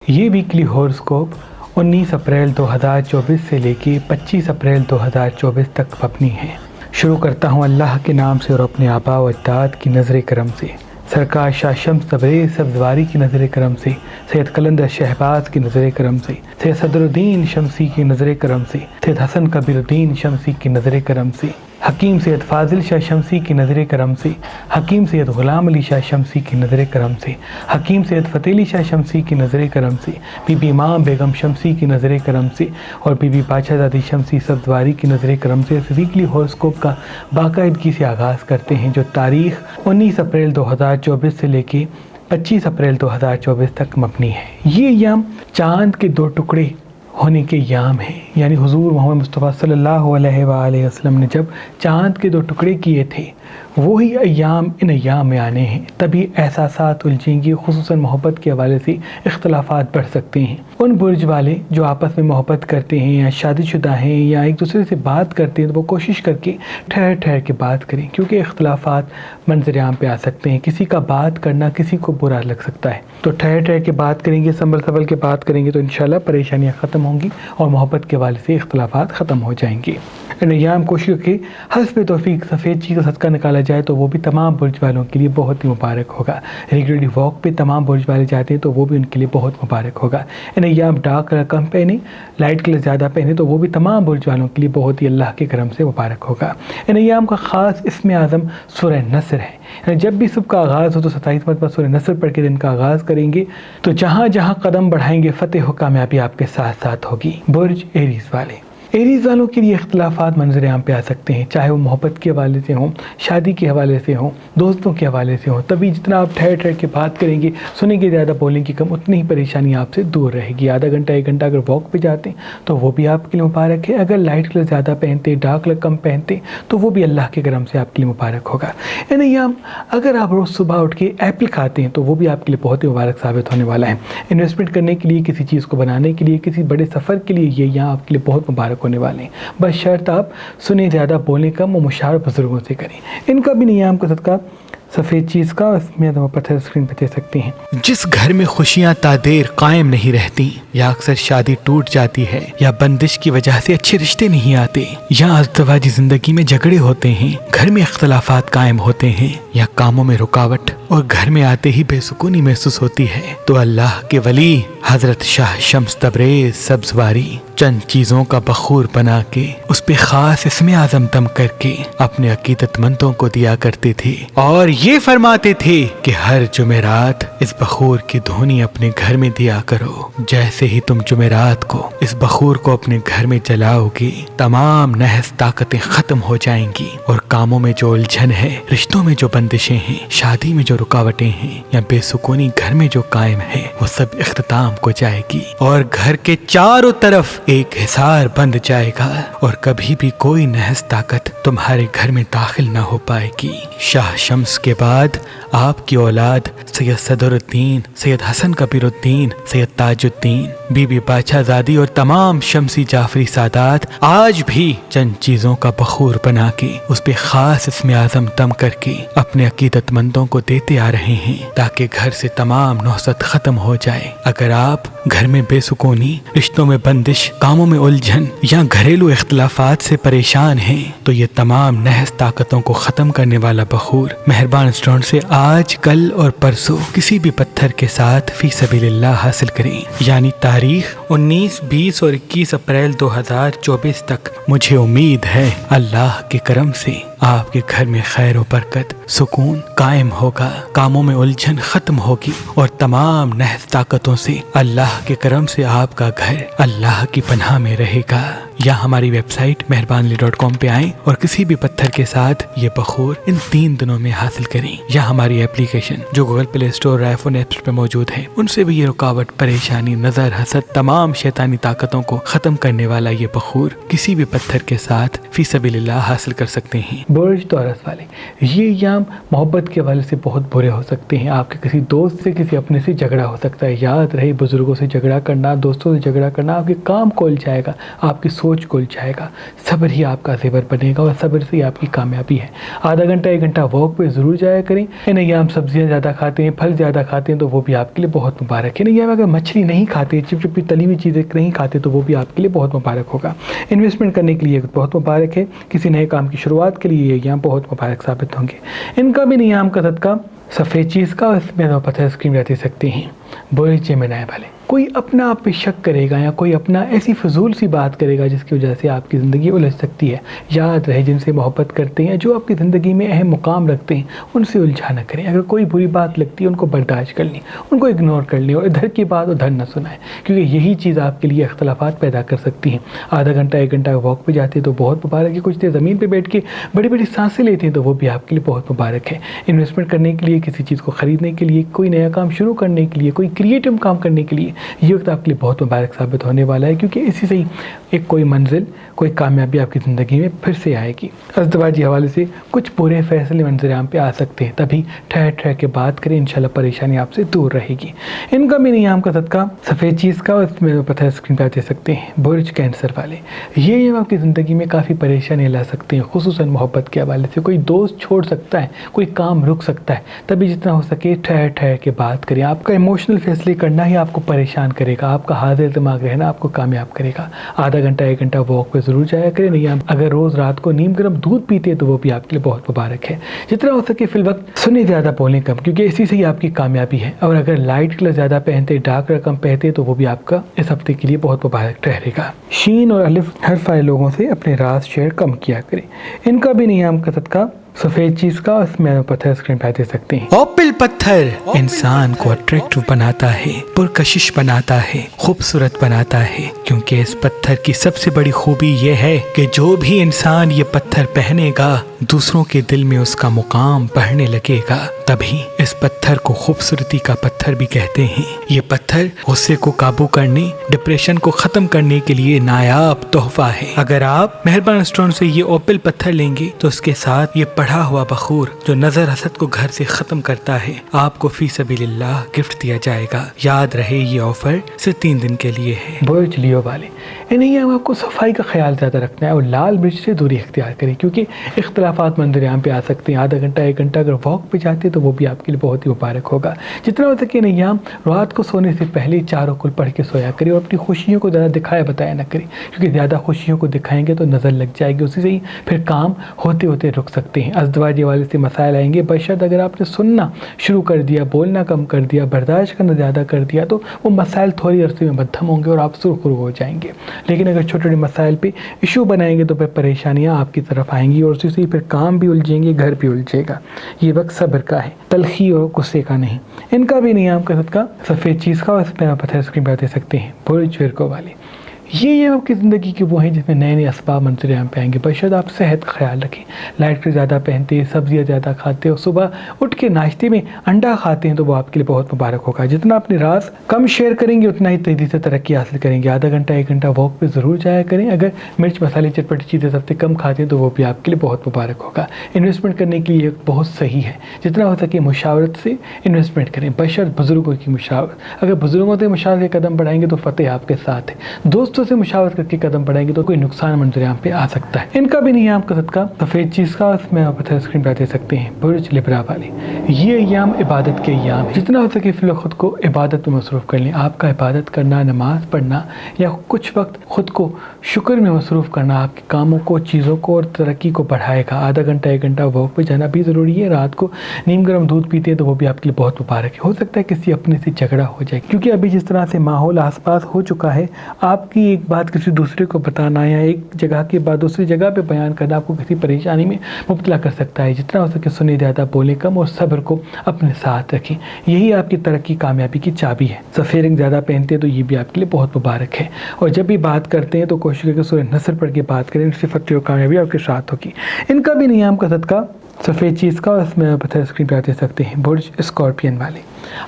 یہ weekly ہوراسکوپ 19 April 2024 سے لے کے 25 اپریل 2024 تک مبنی ہے۔ شروع کرتا ہوں اللہ کے نام سے اور اپنے آباء و اجداد کی نظر کرم سے۔ سرکار شاہ شمس تبریز سبزواری کی نظر کرم سے، سید قلندر شہباز کی نظر کرم سے، سید صدر الدین شمسی کی نظر کرم سے، سید حسن کبیر الدین شمسی کی نظر کرم سے، حکیم سید فاضل شاہ شمسی کی نظر کرم سے، حکیم سید غلام علی شاہ شمسی کی نظر کرم سے، حکیم سید فتح علی شاہ شمسی کی نظر کرم سے، بی بی امام بیگم شمسی کی نظر کرم سے اور بی بی بادشاہ زادی شمسی سبزواری کی نظر کرم سے اس ویکلی ہوراسکوپ کا باقاعدگی سے آغاز کرتے ہیں، جو تاریخ 19 اپریل 2024 سے لے کے 25 اپریل 2024 تک مبنی ہے۔ یہ ایام چاند کے 2 ٹکڑے ہونے کے ایام ہیں، یعنی حضور محمد مصطفیٰ صلی اللہ علیہ وآلہ وسلم نے جب چاند کے 2 ٹکڑے کیے تھے، وہی ایام ان ایام میں آنے ہیں، تبھی احساسات الجھیں گے، خصوصاً محبت کے حوالے سے اختلافات بڑھ سکتے ہیں۔ ان برج والے جو آپس میں محبت کرتے ہیں یا شادی شدہ ہیں یا ایک دوسرے سے بات کرتے ہیں، تو وہ کوشش کر کے ٹھہر کے بات کریں، کیونکہ اختلافات منظر عام پہ آ سکتے ہیں۔ کسی کا بات کرنا کسی کو برا لگ سکتا ہے، تو ٹھہر کے بات کریں گے، سنبھل کے بات کریں گے تو انشاءاللہ پریشانیاں ختم ہوں گی اور محبت کے حوالے سے اختلافات ختم ہو جائیں گے۔ ان ایام کوشش کی حسب توفیق سفید چیز کا صدقہ نکالا جائے تو وہ بھی تمام برج والوں کے لیے بہت ہی مبارک ہوگا۔ ریگولرلی واک پہ تمام برج والے جاتے ہیں تو وہ بھی ان کے لیے بہت مبارک ہوگا۔ ان ایام ڈارک کلر کم پہنے، لائٹ کلر زیادہ پہنے تو وہ بھی تمام برج والوں کے لیے بہت ہی اللہ کے کرم سے مبارک ہوگا۔ ان ایام کا خاص اسم اعظم سورہ نصر ہے، یعنی جب بھی صبح کا آغاز ہو تو 27 مرتبہ سورہ نصر پڑھ کے دن کا آغاز کریں گے تو جہاں جہاں قدم بڑھائیں گے فتح و کامیابی آپ کے ساتھ ساتھ ہوگی۔ برج ایریز والے، ایریز والوں کے لیے اختلافات منظر عام پہ آ سکتے ہیں، چاہے وہ محبت کے حوالے سے ہوں، شادی کے حوالے سے ہوں، دوستوں کے حوالے سے ہوں۔ تبھی جتنا آپ ٹھہر کے بات کریں گے، سنیں گے زیادہ، بولیں گے کم، اتنی ہی پریشانی آپ سے دور رہے گی۔ آدھا گھنٹہ 1 گھنٹہ اگر واک پہ جاتے ہیں تو وہ بھی آپ کے لیے مبارک ہے۔ اگر لائٹ کلر زیادہ پہنتے، ڈارک کلر کم پہنتے تو وہ بھی اللہ کے کرم سے آپ کے لیے مبارک ہوگا۔ ان ایام اگر آپ روز صبح اٹھ کے ایپل کھاتے ہیں تو وہ بھی آپ کے لیے بہت ہی مبارک ثابت ہونے والا ہے۔ انویسٹمنٹ کرنے کے لیے، کسی چیز کو بنانے کے لیے، کسی بڑے سفر کے لیے یہ یہاں آپ کے لیے بہت مبارک ہونے والے ہیں، بس شرط آپ سنیں زیادہ، بولیں کم اور مشاورہ بزرگوں سے کریں۔ ان کا بھی نیام کا صدقہ سفید چیز کا اس میں پتھر اسکرین پہ دے سکتے ہیں۔ جس گھر میں خوشیاں تا دیر قائم نہیں رہتی، یا اکثر شادی ٹوٹ جاتی ہے، یا بندش کی وجہ سے اچھے رشتے نہیں آتے، یا ازدواجی زندگی میں جھگڑے ہوتے ہیں، گھر میں اختلافات قائم ہوتے ہیں، یا کاموں میں رکاوٹ اور گھر میں آتے ہی بے سکونی محسوس ہوتی ہے، تو اللہ کے ولی حضرت شاہ شمس تبریز سبزواری چند چیزوں کا بخور بنا کے اس پہ خاص اسم اعظم دم کر کے اپنے عقیدت مندوں کو دیا کرتے تھے، اور یہ فرماتے تھے کہ ہر جمعرات اس بخور کی دھونی اپنے گھر میں دیا کرو۔ جیسے ہی تم جمعرات کو اس بخور کو اپنے گھر میں جلاؤ گے، تمام نحس طاقتیں ختم ہو جائیں گی، اور کاموں میں جو الجھن ہے، رشتوں میں جو بندشیں ہیں، شادی میں جو رکاوٹیں ہیں، یا بے سکونی گھر میں جو قائم ہے، وہ سب اختتام کو جائے گی، اور گھر کے چاروں طرف ایک حصار بند جائے گا، اور کبھی بھی کوئی نحس طاقت تمہارے گھر میں داخل نہ ہو پائے گی۔ شاہ شمس کے بعد آپ کی اولاد سید صدر الدین، سید حسن کبیر الدین، سید تاج الدین، بی بی بادشاہ زادی اور تمام شمسی جعفری سادات آج بھی چند چیزوں کا بخور بنا کے اس پہ خاص اسم اعظم دم کر کے اپنے عقیدت مندوں کو دیتے آ رہے ہیں، تاکہ گھر سے تمام نحست ختم ہو جائے۔ اگر آپ گھر میں بے سکونی، رشتوں میں بندش، کاموں میں الجھن یا گھریلو اختلافات سے پریشان ہیں تو یہ تمام نحس طاقتوں کو ختم کرنے والا بخور مہربان اسٹون سے آج، کل اور پرسوں کسی بھی پتھر کے ساتھ فی سبیل اللہ حاصل کریں، یعنی تاریخ 19، 20 اور 21 اپریل 2024 تک۔ مجھے امید ہے اللہ کے کرم سے آپ کے گھر میں خیر و برکت، سکون قائم ہوگا، کاموں میں الجھن ختم ہوگی، اور تمام نحس طاقتوں سے اللہ کے کرم سے آپ کا گھر اللہ کی پناہ میں رہے گا۔ یا ہماری ویب سائٹ mehrbanaly.com پہ آئیں اور کسی بھی پتھر کے ساتھ یہ بخور ان 3 دنوں میں حاصل کریں، یا ہماری اپلیکیشن جو گوگل پلے اسٹور اور آئی فون ایپس پہ موجود ہے، ان سے بھی یہ رکاوٹ، پریشانی، نظر، حسد، تمام شیطانی طاقتوں کو ختم کرنے والا یہ بخور کسی بھی پتھر کے ساتھ فی سبیل اللہ حاصل کر سکتے ہیں۔ برج تورس والے، یہ ایام محبت کے حوالے سے بہت برے ہو سکتے ہیں. آپ کے کسی دوست سے، کسی اپنے سے جھگڑا ہو سکتا ہے. یاد رہے، بزرگوں سے جھگڑا کرنا، دوستوں سے جھگڑا کرنا آپ کے کام کو الجھائے گا، آپ کی سوچ کو الجھائے گا. صبر ہی آپ کا زیور بنے گا اور صبر سے ہی آپ کی کامیابی ہے. آدھا گھنٹہ 1 گھنٹہ واک پہ ضرور جایا کریں. ان ایام سبزیاں زیادہ کھاتے ہیں، پھل زیادہ کھاتے ہیں تو وہ بھی آپ کے لیے بہت مبارک ہے. ان ایام اگر مچھلی نہیں کھاتے، چپچپی تلی ہوئی چیزیں نہیں کھاتے تو وہ بھی آپ کے لیے بہت مبارک ہوگا. انویسٹمنٹ کرنے کے لیے بہت مبارک ہے. کسی نئے کام کی شروعات کے لیے یہ ایام بہت مبارک ثابت ہوں گے. ان کا بھی ایام کا صدقہ سفید چیز کا، اس میں پتھر اسکرین رہتے سکتے ہیں. برج جیمنائی والے، کوئی اپنا آپ پہ شک کرے گا یا کوئی اپنا ایسی فضول سی بات کرے گا جس کی وجہ سے آپ کی زندگی الجھ سکتی ہے. یاد رہے، جن سے محبت کرتے ہیں، جو آپ کی زندگی میں اہم مقام رکھتے ہیں، ان سے الجھا نہ کریں. اگر کوئی بری بات لگتی ہے ان کو برداشت کر لیں، ان کو اگنور کر لیں اور ادھر کی بات ادھر نہ سنائیں، کیونکہ یہی چیز آپ کے لیے اختلافات پیدا کر سکتی ہیں. آدھا گھنٹہ 1 گھنٹہ واک پہ جاتے ہیں تو بہت مبارک ہے. کچھ دیر زمین پہ بیٹھ کے بڑی بڑی سانسیں لیتے ہیں تو وہ بھی آپ کے لیے بہت مبارک ہے. انویسٹمنٹ کرنے کے لیے، کسی چیز کو خریدنے کے لیے، کوئی نیا کام شروع کرنے کے لیے، کوئی کریٹو کام کرنے کے لیے یہ وقت آپ کے لیے بہت مبارک ثابت ہونے والا ہے، کیونکہ اسی سے ہی ایک کوئی منزل، کوئی کامیابی آپ کی زندگی میں پھر سے آئے گی. ازدواجی حوالے سے کچھ برے فیصلے منظر عام پہ آ سکتے ہیں، تبھی ٹھہر ٹھہر کے بات کریں، انشاءاللہ پریشانی آپ سے دور رہے گی. ان کا بھی ایام کا صدقہ سفید چیز کا، اس میں پتھر اسکرین پہ دے سکتے ہیں. برج کینسر والے، یہ ایام آپ کی زندگی میں کافی پریشانی لا سکتے ہیں، خصوصاً محبت کے حوالے سے. کوئی دوست چھوڑ سکتا ہے، کوئی کام رک سکتا ہے، تبھی جتنا ہو سکے ٹھہر ٹھہر کے بات کریں. آپ کا ایموشنل فیصلے کرنا ہی آپ کو پریشان کرے گا، آپ کا حاضر دماغ رہنا آپ کو کامیاب کرے گا. آدھا گھنٹہ 1 گھنٹہ واک پہ ضرور جایا کریں. نہیں، اگر روز رات کو نیم گرم دودھ پیتے ہیں تو وہ بھی آپ کے لیے بہت مبارک ہے. جتنا ہو سکے فی الوقت سنیں زیادہ، بولیں کم، کیونکہ اسی سے ہی آپ کی کامیابی ہے. اور اگر لائٹ کلر زیادہ پہنتے، ڈارک رقم پہنتے تو وہ بھی آپ کا اس ہفتے کے لیے بہت مبارک ٹھہرے گا. شین اور الف حرف والے لوگوں سے اپنے راز شیئر کم کیا کریں. ان کا بھی ایام کا صدقہ سفید چیز کا، اس میں پتھر اسکرین پہ دے سکتے ہیں. اوپل پتھر انسان کو اٹریکٹو بناتا ہے، پرکشش بناتا ہے، خوبصورت بناتا ہے، کیونکہ اس پتھر کی سب سے بڑی خوبی یہ ہے کہ جو بھی انسان یہ پتھر پہنے گا دوسروں کے دل میں اس کا مقام بڑھنے لگے گا. تبھی اس پتھر کو خوبصورتی کا پتھر بھی کہتے ہیں. یہ پتھر غصے کو قابو کرنے، ڈپریشن کو ختم کرنے کے لیے نایاب تحفہ ہے. اگر آپ مہربان اسٹون سے یہ اوپل پتھر لیں گے تو اس کے ساتھ یہ پڑھا ہوا بخور جو نظر حسد کو گھر سے ختم کرتا ہے آپ کو فی سبیل اللہ گفٹ دیا جائے گا. یاد رہے یہ آفر صرف 3 دن کے لیے ہے. برج لیو والے، انہیں آپ کو صفائی کا خیال زیادہ رکھنا ہے اور لال مرچ سے دوری اختیار کریں، کیونکہ اختلافات منظر عام پہ آ سکتے ہیں. آدھا گھنٹہ 1 گھنٹہ اگر واک پہ جاتے تو وہ بھی آپ کے لیے بہت ہی مبارک ہوگا. جتنا ہو سکے انہیں رات کو سونے سے پہلے 4 کل پڑھ کے سویا کریں اور اپنی خوشیوں کو زیادہ دکھایا بتایا نہ کریں، کیونکہ زیادہ خوشیوں کو دکھائیں گے تو نظر لگ جائے گی، اسی سے ہی پھر کام ہوتے ہوتے رک سکتے ہیں. ازدواجی والے سے مسائل آئیں گے، بشرط اگر آپ نے سننا شروع کر دیا، بولنا کم کر دیا، برداشت کرنا زیادہ کر دیا تو وہ مسائل تھوڑی عرصے میں مدھم ہوں گے اور آپ سرخرو ہو جائیں گے. لیکن اگر چھوٹے چھوٹے مسائل پہ ایشو بنائیں گے تو پھر پریشانیاں آپ کی طرف آئیں گی اور اسی سے پھر کام بھی الجھیں گے، گھر بھی الجھے گا. یہ وقت صبر کا ہے، تلخی اور غصے کا نہیں. ان کا بھی ایام کا صدقہ سفید چیز کا، اس پہ پتھر اسکرین پہ دے سکتے ہیں. برج ورگو والے، یہ آپ کی زندگی کے وہ ہیں جس میں نئے نئے اسباب منظر عام پہ آئیں گے. بشرط آپ صحت کا خیال رکھیں، لائٹ کے زیادہ پہنتے، سبزیاں زیادہ کھاتے اور صبح اٹھ کے ناشتے میں انڈا کھاتے ہیں تو وہ آپ کے لیے بہت مبارک ہوگا. جتنا اپنے راز کم شیئر کریں گے اتنا ہی تیزی سے ترقی حاصل کریں گے. آدھا گھنٹہ 1 گھنٹہ واک پہ ضرور جایا کریں. اگر مرچ مسالے چٹپٹی چیزیں سب سے کم کھاتے ہیں تو وہ بھی آپ کے لیے بہت مبارک ہوگا. انویسٹمنٹ کرنے کے لیے بہت صحیح ہے، جتنا ہو سکے مشاورت سے انویسٹمنٹ کریں، بشرط بزرگوں کی مشاورت. اگر بزرگوں سے مشاورت کے قدم بڑھائیں گے تو فتح آپ کے ساتھ ہے. دوستوں سے مشاورت کر کے قدم بڑھائیں گے تو کوئی نقصان منظر عام پہ آ سکتا ہے. ان کا بھی ایام کا صدقہ سفید چیز کا، اس میں پتھر اسکرین پہ دے سکتے ہیں. برج لبرا والے، یہ ایام عبادت کے ایام ہے. جتنا ہو سکے فی الوقت خود کو عبادت میں مصروف کر لیں. آپ کا عبادت کرنا، نماز پڑھنا یا کچھ وقت خود کو شکر میں مصروف کرنا آپ کے کاموں کو، چیزوں کو اور ترقی کو بڑھائے گا. آدھا گھنٹہ 1 گھنٹہ واک پہ جانا بھی ضروری ہے. رات کو نیم گرم دودھ پیتے ہیں تو وہ بھی آپ کے لیے بہت مبارک ہے. ہو سکتا ہے کسی اپنے سے جھگڑا ہو جائے، کیونکہ ابھی جس طرح سے ماحول آس پاس ہو چکا ہے، آپ کی ایک بات کسی دوسرے کو بتانا یا ایک جگہ کے بعد دوسری جگہ پہ بیان کرنا آپ کو کسی پریشانی میں مبتلا کر سکتا ہے. جتنا ہو سکے سنیں زیادہ، بولیں کم اور صبر کو اپنے ساتھ رکھیں. یہی آپ کی ترقی، کامیابی کی چابی ہے. سفید رنگ زیادہ پہنتے ہیں تو یہ بھی آپ کے لیے بہت مبارک ہے. اور جب بھی بات کرتے ہیں تو کوشش کریں کہ سورہ نصر پڑھ کے بات کریں، اس سے فتح و کامیابی آپ کے ساتھ ہوگی. ان کا بھی ایام کا صدقہ سفید چیز کا، اس میں پتھر اسکرین پہ دے سکتے ہیں. برج اسکارپین والے،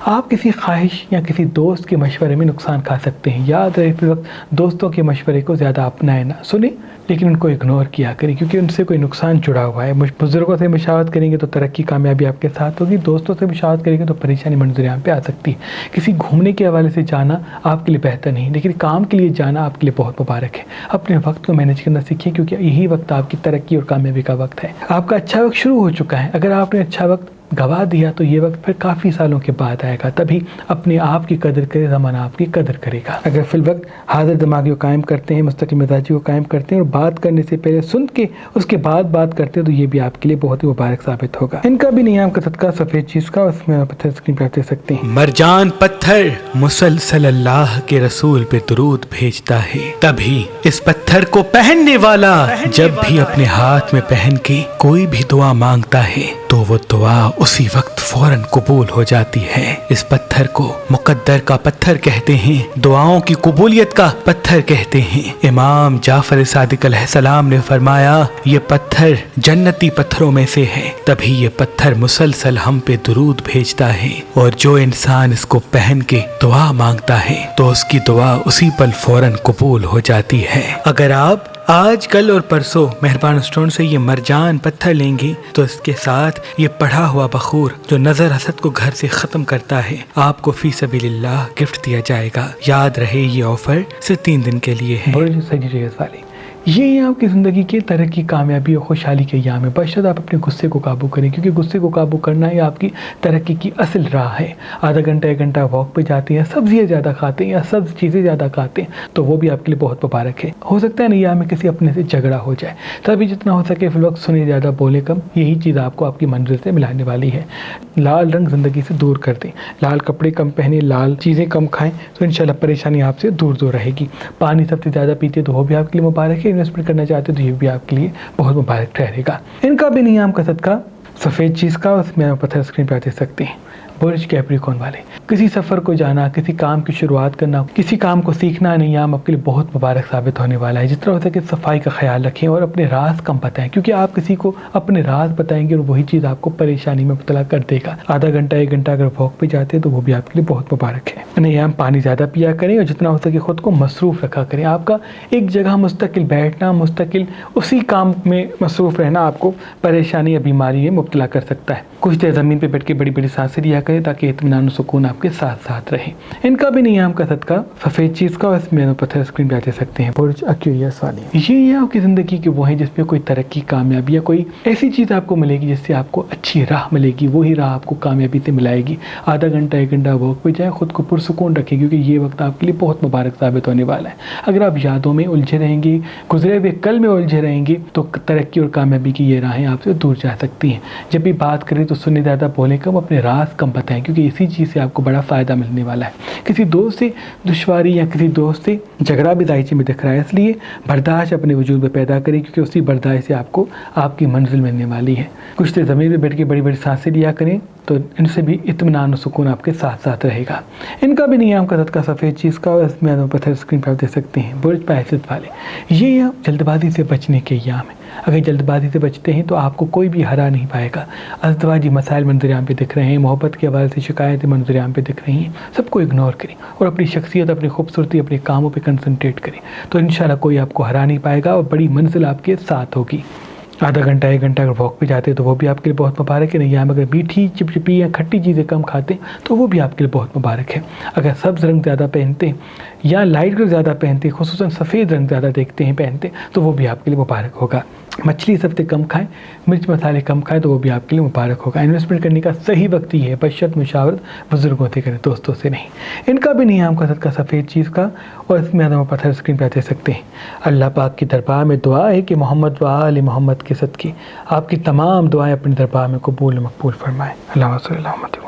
آپ کسی خواہش یا کسی دوست کے مشورے میں نقصان کھا سکتے ہیں. یاد رہے اس وقت دوستوں کے مشورے کو زیادہ اپنائیں نہ، سنیں لیکن ان کو اگنور کیا کریں کیونکہ ان سے کوئی نقصان جڑا ہوا ہے. بزرگوں سے مشاورت کریں گے تو ترقی کامیابی آپ کے ساتھ ہوگی، دوستوں سے مشاورت کریں گے تو پریشانی منظر عام پہ آ سکتی ہے. کسی گھومنے کے حوالے سے جانا آپ کے لیے بہتر نہیں، لیکن کام کے لیے جانا آپ کے لیے بہت مبارک ہے. اپنے وقت کو مینیج کرنا سیکھیں کیونکہ یہی وقت آپ کی ترقی اور کامیابی کا وقت ہے. آپ کا اچھا وقت شروع ہو چکا ہے، اگر آپ نے اچھا وقت گوا دیا تو یہ وقت پھر کافی سالوں کے بعد آئے گا، تبھی اپنے آپ کی قدر کرے، زمانہ آپ کی قدر کرے گا. اگر فی الوقت حاضر دماغی کو قائم کرتے ہیں، مستقل مزاجی کو قائم کرتے ہیں اور بات کرنے سے پہلے سن کے اس کے بعد بات کرتے ہیں تو یہ بھی آپ کے لیے بہت ہی مبارک ثابت ہوگا. ان کا بھی نیام کا صدقہ سفید چیز کا، اس میں پتھر اسکرین پہ دے سکتے ہیں. مرجان پتھر مسلسل اللہ کے رسول پہ درود بھیجتا ہے، تبھی اس پتھر کو پہننے والا جب بھی اپنے ہاتھ میں پہن کے کوئی بھی دعا مانگتا ہے تو وہ دعا اسی وقت فوراً قبول ہو جاتی ہے. اس پتھر کو مقدر کا پتھر کہتے ہیں، دعاؤں کی قبولیت کا پتھر کہتے ہیں. امام جعفر صادق علیہ السلام نے فرمایا یہ پتھر جنتی پتھروں میں سے ہے، تبھی یہ پتھر مسلسل ہم پہ درود بھیجتا ہے، اور جو انسان اس کو پہن کے دعا مانگتا ہے تو اس کی دعا اسی پل فوراً قبول ہو جاتی ہے. اگر آپ آج کل اور پرسوں مہربان اسٹون سے یہ مرجان پتھر لیں گے تو اس کے ساتھ یہ پڑھا ہوا بخور جو نظر حسد کو گھر سے ختم کرتا ہے آپ کو فی سبیل اللہ گفٹ دیا جائے گا. یاد رہے یہ آفر صرف 3 دن کے لیے ہے. یہ آپ کی زندگی کے ترقی، کامیابی اور خوشحالی کے ایام ہے. بشرط آپ اپنے غصے کو قابو کریں کیونکہ غصے کو قابو کرنا ہی آپ کی ترقی کی اصل راہ ہے. آدھا گھنٹہ 1 گھنٹہ واک پہ جاتے ہیں، سبزیاں زیادہ کھاتے ہیں یا سبز چیزیں زیادہ کھاتے ہیں تو وہ بھی آپ کے لیے بہت مبارک ہے. ہو سکتا ہے نا ایام میں کسی اپنے سے جھگڑا ہو جائے، تبھی جتنا ہو سکے فی الوقت سنیں زیادہ بولے کم، یہی چیز آپ کو آپ کی منزل سے ملانے والی ہے. لال رنگ زندگی سے دور کر دیں، لال کپڑے کم پہنیں، لال چیزیں کم کھائیں تو انشاءاللہ پریشانی آپ سے دور دور رہے گی. پانی سب سے زیادہ پیتے تو وہ بھی آپ کے لیے مبارک ہے. انویسٹمنٹ کرنا چاہتے تو یہ بھی آپ کے لیے بہت مبارک ٹھہرے گا. ان کا بھی نیام کا صدقہ سفید چیز کا، اس میں پتھر اسکرین پہ دے سکتے ہیں. برج کیپریکون والے، کسی سفر کو جانا، کسی کام کی شروعات کرنا، کسی کام کو سیکھنا نیام آپ کے لیے بہت مبارک ثابت ہونے والا ہے. جس طرح ہو سکے صفائی کا خیال رکھیں اور اپنے راز کم بتائیں کیونکہ آپ کسی کو اپنے راز بتائیں گے اور وہی چیز آپ کو پریشانی میں مبتلا کر دے گا. آدھا گھنٹہ 1 گھنٹہ اگر واک پہ جاتے ہیں تو وہ بھی آپ کے لیے بہت مبارک ہے. نیام پانی زیادہ پیا کریں اور جتنا ہو سکے خود کو مصروف رکھا کریں. آپ کا ایک جگہ مستقل بیٹھنا، مستقل اسی کام میں مصروف رہنا آپ کو پریشانی یا بیماری میں مبتلا کر سکتا ہے. کچھ دیر زمین پہ بیٹھ کے بڑی بڑی سانسیں لیا کریں تاکہ اطمینان و سکون آپ کے ساتھ ساتھ رہے. ان کا بھی نیام کا صدقہ سفید چیز کا، اس میں پتھر اسکرین پہ دے سکتے ہیں. برج ایکویریس والے، یہ آپ کی زندگی کے وہ ہیں جس میں کوئی ترقی، کامیابی یا کوئی ایسی چیز آپ کو ملے گی جس سے آپ کو اچھی راہ ملے گی، وہی راہ آپ کو کامیابی سے ملائے گی. آدھا گھنٹہ 1 گھنٹہ واک پہ جائیں، خود کو پرسکون رکھیں کیونکہ یہ وقت آپ کے لیے بہت مبارک ثابت ہونے والا ہے. اگر آپ یادوں میں الجھے رہیں گے، گزرے ہوئے کل میں الجھے رہیں گے تو ترقی اور کامیابی کی یہ راہیں آپ سے دور جا سکتی ہیں. جب بھی بات کریں تو سننے زیادہ بولیں کم، اپنے راز کم بتائیں کیونکہ اسی چیز سے آپ کو بڑا فائدہ ملنے والا ہے. کسی دوست سے دشواری یا کسی دوست سے جھگڑا بھی دائچے میں دکھ رہا ہے، اس لیے برداشت اپنے وجود میں پیدا کریں کیونکہ اسی برداشت سے آپ کو آپ کی منزل ملنے والی ہے. کچھ دیر زمین میں بیٹھ کے بڑی بڑی سانسیں لیا کریں تو ان سے بھی اطمینان و سکون آپ کے ساتھ ساتھ رہے گا. ان کا بھی نیام کا صدقہ سفید چیز کا، اس میں پتھر اسکرین پر دے سکتے ہیں. برج حیثیت والے، یہ جلد بازی سے بچنے کے ایام ہے. اگر جلد بازی سے بچتے ہیں تو آپ کو کوئی بھی ہرا نہیں پائے گا. ازدواجی مسائل منظر عام پہ دکھ رہے ہیں، محبت کے حوالے سے شکایتیں منظر عام پہ دکھ رہی ہیں، سب کو اگنور کریں اور اپنی شخصیت، اپنی خوبصورتی، اپنے کاموں پہ کنسنٹریٹ کریں تو انشاءاللہ کوئی آپ کو ہرا نہیں پائے گا اور بڑی منزل آپ کے ساتھ ہوگی. آدھا گھنٹہ 1 گھنٹہ اگر واک پہ جاتے ہیں تو وہ بھی آپ کے لیے بہت مبارک ہے. نہیں اگر میٹھی چپچپی یا کھٹی چیزیں کم کھاتے ہیں تو وہ بھی آپ کے لیے بہت مبارک ہے. اگر سبز رنگ زیادہ پہنتے ہیں یا لائٹ رنگ زیادہ پہنتے ہیں، خصوصاً سفید رنگ زیادہ دیکھتے ہیں پہنتے ہیں تو وہ بھی آپ کے لیے مبارک ہوگا. مچھلی سب سے کم کھائیں، مرچ مسالے کم کھائیں تو وہ بھی آپ کے لیے مبارک ہوگا. انویسٹمنٹ کرنے کا صحیح وقت ہی ہے، بشرط مشاورت بزرگوں سے کریں، دوستوں سے نہیں. ان کا بھی نیام کا صدقہ سفید چیز کا، اور اس میں پتھر اسکرین پہ دے سکتے ہیں. اللہ پاک کی دربار میں دعا ہے کہ محمد و آل محمد کے صدقے آپ کی تمام دعائیں اپنے دربار میں قبول و مقبول فرمائیں. اللہ صلی اللہ علیہ وسلم.